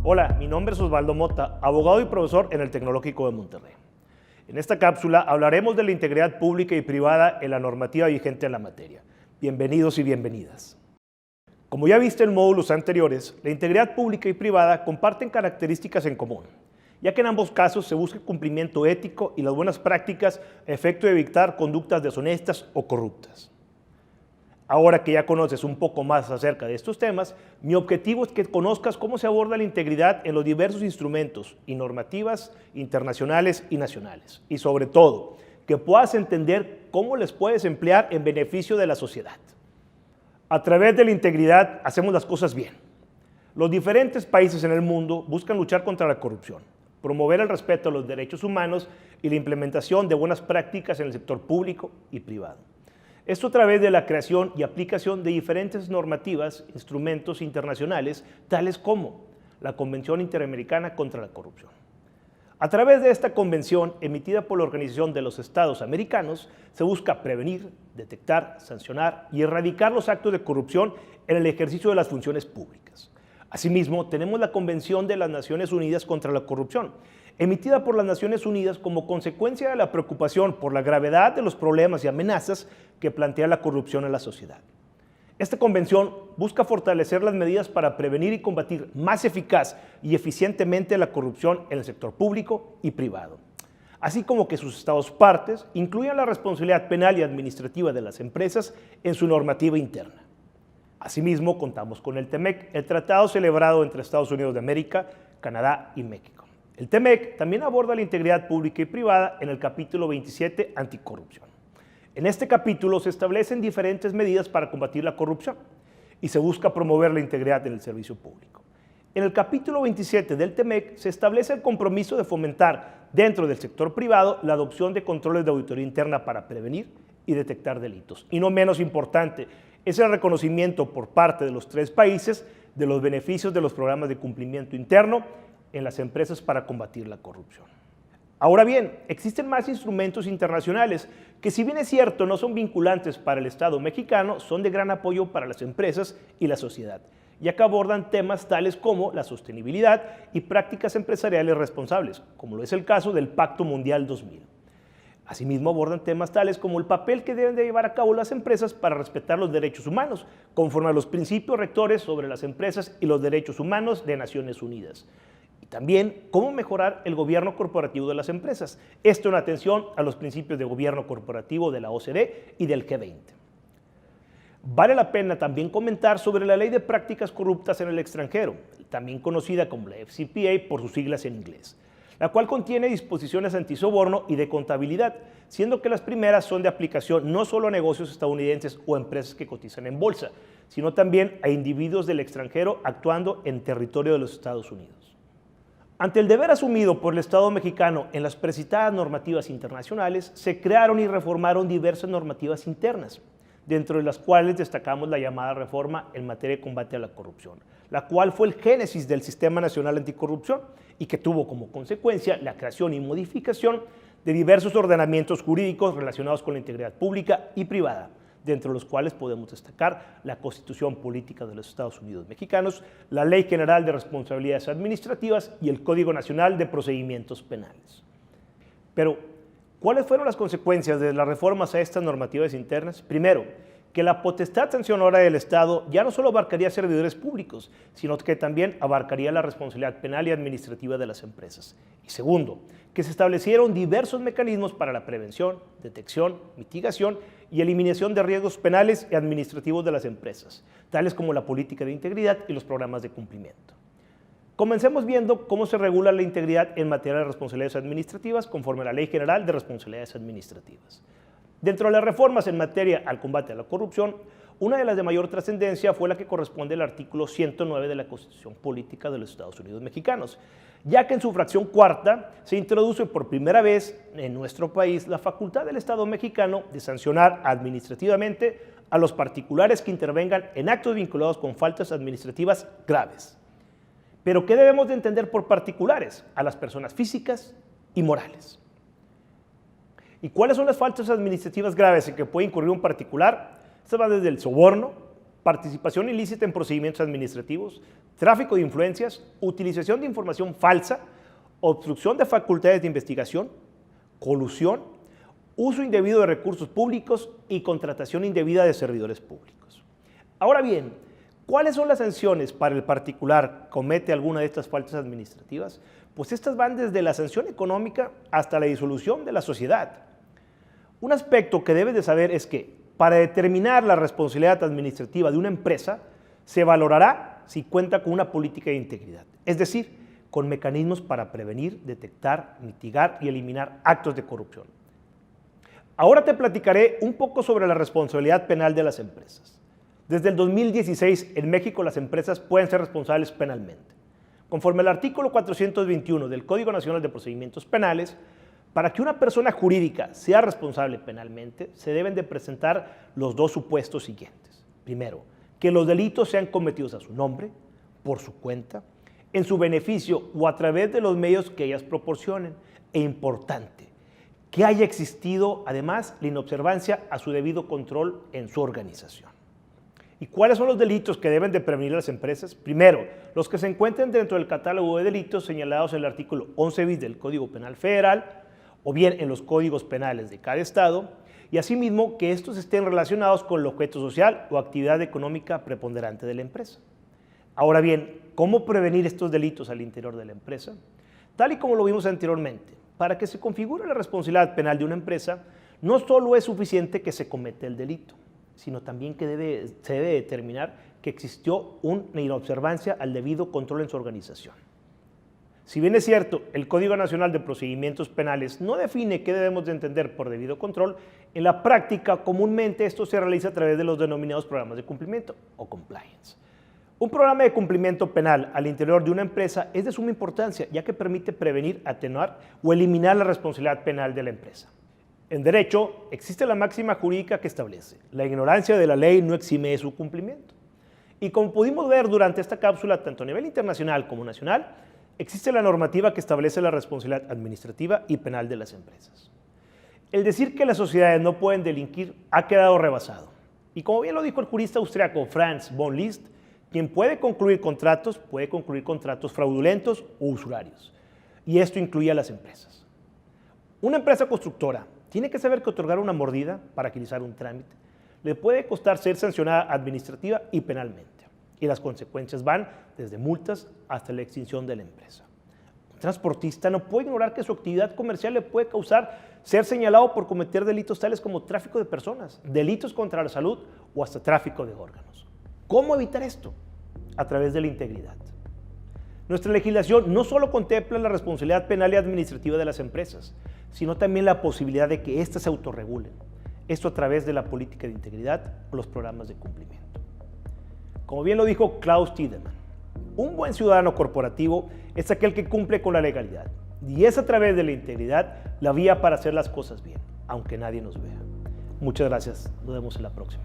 Hola, mi nombre es Osvaldo Mota, abogado y profesor en el Tecnológico de Monterrey. En esta cápsula hablaremos de la integridad pública y privada en la normativa vigente en la materia. Bienvenidos y bienvenidas. Como ya viste en módulos anteriores, la integridad pública y privada comparten características en común, ya que en ambos casos se busca el cumplimiento ético y las buenas prácticas a efecto de evitar conductas deshonestas o corruptas. Ahora que ya conoces un poco más acerca de estos temas, mi objetivo es que conozcas cómo se aborda la integridad en los diversos instrumentos y normativas internacionales y nacionales. Y sobre todo, que puedas entender cómo les puedes emplear en beneficio de la sociedad. A través de la integridad hacemos las cosas bien. Los diferentes países en el mundo buscan luchar contra la corrupción, promover el respeto a los derechos humanos y la implementación de buenas prácticas en el sector público y privado. Esto a través de la creación y aplicación de diferentes normativas, instrumentos internacionales, tales como la Convención Interamericana contra la Corrupción. A través de esta convención, emitida por la Organización de los Estados Americanos, se busca prevenir, detectar, sancionar y erradicar los actos de corrupción en el ejercicio de las funciones públicas. Asimismo, tenemos la Convención de las Naciones Unidas contra la Corrupción, emitida por las Naciones Unidas como consecuencia de la preocupación por la gravedad de los problemas y amenazas que plantea la corrupción en la sociedad. Esta convención busca fortalecer las medidas para prevenir y combatir más eficaz y eficientemente la corrupción en el sector público y privado, así como que sus estados partes incluyan la responsabilidad penal y administrativa de las empresas en su normativa interna. Asimismo, contamos con el TEMEC, el tratado celebrado entre Estados Unidos de América, Canadá y México. El TEMEC también aborda la integridad pública y privada en el capítulo 27, Anticorrupción. En este capítulo se establecen diferentes medidas para combatir la corrupción y se busca promover la integridad en el servicio público. En el capítulo 27 del TEMEC se establece el compromiso de fomentar dentro del sector privado la adopción de controles de auditoría interna para prevenir y detectar delitos. Y no menos importante, es el reconocimiento por parte de los tres países de los beneficios de los programas de cumplimiento interno en las empresas para combatir la corrupción. Ahora bien, existen más instrumentos internacionales que, si bien es cierto, no son vinculantes para el Estado mexicano, son de gran apoyo para las empresas y la sociedad, ya que abordan temas tales como la sostenibilidad y prácticas empresariales responsables, como lo es el caso del Pacto Mundial 2000. Asimismo, abordan temas tales como el papel que deben de llevar a cabo las empresas para respetar los derechos humanos, conforme a los principios rectores sobre las empresas y los derechos humanos de Naciones Unidas. Y también cómo mejorar el gobierno corporativo de las empresas, esto en atención a los principios de gobierno corporativo de la OCDE y del G20. Vale la pena también comentar sobre la Ley de Prácticas Corruptas en el Extranjero, también conocida como la FCPA por sus siglas en inglés, la cual contiene disposiciones antisoborno y de contabilidad, siendo que las primeras son de aplicación no solo a negocios estadounidenses o empresas que cotizan en bolsa, sino también a individuos del extranjero actuando en territorio de los Estados Unidos. Ante el deber asumido por el Estado mexicano en las precitadas normativas internacionales, se crearon y reformaron diversas normativas internas, dentro de las cuales destacamos la llamada reforma en materia de combate a la corrupción, la cual fue el génesis del Sistema Nacional Anticorrupción y que tuvo como consecuencia la creación y modificación de diversos ordenamientos jurídicos relacionados con la integridad pública y privada, dentro de los cuales podemos destacar la Constitución Política de los Estados Unidos Mexicanos, la Ley General de Responsabilidades Administrativas y el Código Nacional de Procedimientos Penales. Pero, ¿cuáles fueron las consecuencias de las reformas a estas normativas internas? Primero, que la potestad sancionadora del Estado ya no solo abarcaría servidores públicos, sino que también abarcaría la responsabilidad penal y administrativa de las empresas. Y segundo, que se establecieron diversos mecanismos para la prevención, detección, mitigación y eliminación de riesgos penales y administrativos de las empresas, tales como la política de integridad y los programas de cumplimiento. Comencemos viendo cómo se regula la integridad en materia de responsabilidades administrativas conforme a la Ley General de Responsabilidades Administrativas. Dentro de las reformas en materia al combate a la corrupción, una de las de mayor trascendencia fue la que corresponde al artículo 109 de la Constitución Política de los Estados Unidos Mexicanos, ya que en su fracción cuarta se introduce por primera vez en nuestro país la facultad del Estado mexicano de sancionar administrativamente a los particulares que intervengan en actos vinculados con faltas administrativas graves. Pero ¿qué debemos de entender por particulares? A las personas físicas y morales. ¿Y cuáles son las faltas administrativas graves en que puede incurrir un particular? Esto va desde el soborno, participación ilícita en procedimientos administrativos, tráfico de influencias, utilización de información falsa, obstrucción de facultades de investigación, colusión, uso indebido de recursos públicos y contratación indebida de servidores públicos. Ahora bien, ¿cuáles son las sanciones para el particular que comete alguna de estas faltas administrativas? Pues estas van desde la sanción económica hasta la disolución de la sociedad. Un aspecto que debes de saber es que para determinar la responsabilidad administrativa de una empresa se valorará si cuenta con una política de integridad, es decir, con mecanismos para prevenir, detectar, mitigar y eliminar actos de corrupción. Ahora te platicaré un poco sobre la responsabilidad penal de las empresas. Desde el 2016, en México las empresas pueden ser responsables penalmente. Conforme al artículo 421 del Código Nacional de Procedimientos Penales, para que una persona jurídica sea responsable penalmente, se deben de presentar los dos supuestos siguientes. Primero, que los delitos sean cometidos a su nombre, por su cuenta, en su beneficio o a través de los medios que ellas proporcionen. E importante, que haya existido además la inobservancia a su debido control en su organización. ¿Y cuáles son los delitos que deben de prevenir las empresas? Primero, los que se encuentren dentro del catálogo de delitos señalados en el artículo 11 bis del Código Penal Federal, o bien en los códigos penales de cada estado, y asimismo que estos estén relacionados con el objeto social o actividad económica preponderante de la empresa. Ahora bien, ¿cómo prevenir estos delitos al interior de la empresa? Tal y como lo vimos anteriormente, para que se configure la responsabilidad penal de una empresa, no solo es suficiente que se cometa el delito, sino también que se debe determinar que existió una inobservancia al debido control en su organización. Si bien es cierto, el Código Nacional de Procedimientos Penales no define qué debemos de entender por debido control, en la práctica comúnmente esto se realiza a través de los denominados programas de cumplimiento o compliance. Un programa de cumplimiento penal al interior de una empresa es de suma importancia, ya que permite prevenir, atenuar o eliminar la responsabilidad penal de la empresa. En derecho, existe la máxima jurídica que establece: la ignorancia de la ley no exime de su cumplimiento. Y como pudimos ver durante esta cápsula, tanto a nivel internacional como nacional, existe la normativa que establece la responsabilidad administrativa y penal de las empresas. El decir que las sociedades no pueden delinquir ha quedado rebasado. Y como bien lo dijo el jurista austriaco Franz von Liszt, quien puede concluir contratos fraudulentos o usurarios. Y esto incluye a las empresas. Una empresa constructora tiene que saber que otorgar una mordida para agilizar un trámite le puede costar ser sancionada administrativa y penalmente. Y las consecuencias van desde multas hasta la extinción de la empresa. Un transportista no puede ignorar que su actividad comercial le puede causar ser señalado por cometer delitos tales como tráfico de personas, delitos contra la salud o hasta tráfico de órganos. ¿Cómo evitar esto? A través de la integridad. Nuestra legislación no solo contempla la responsabilidad penal y administrativa de las empresas, sino también la posibilidad de que éstas se autorregulen. Esto a través de la política de integridad o los programas de cumplimiento. Como bien lo dijo Klaus Tiedemann, un buen ciudadano corporativo es aquel que cumple con la legalidad, y es a través de la integridad la vía para hacer las cosas bien, aunque nadie nos vea. Muchas gracias, nos vemos en la próxima.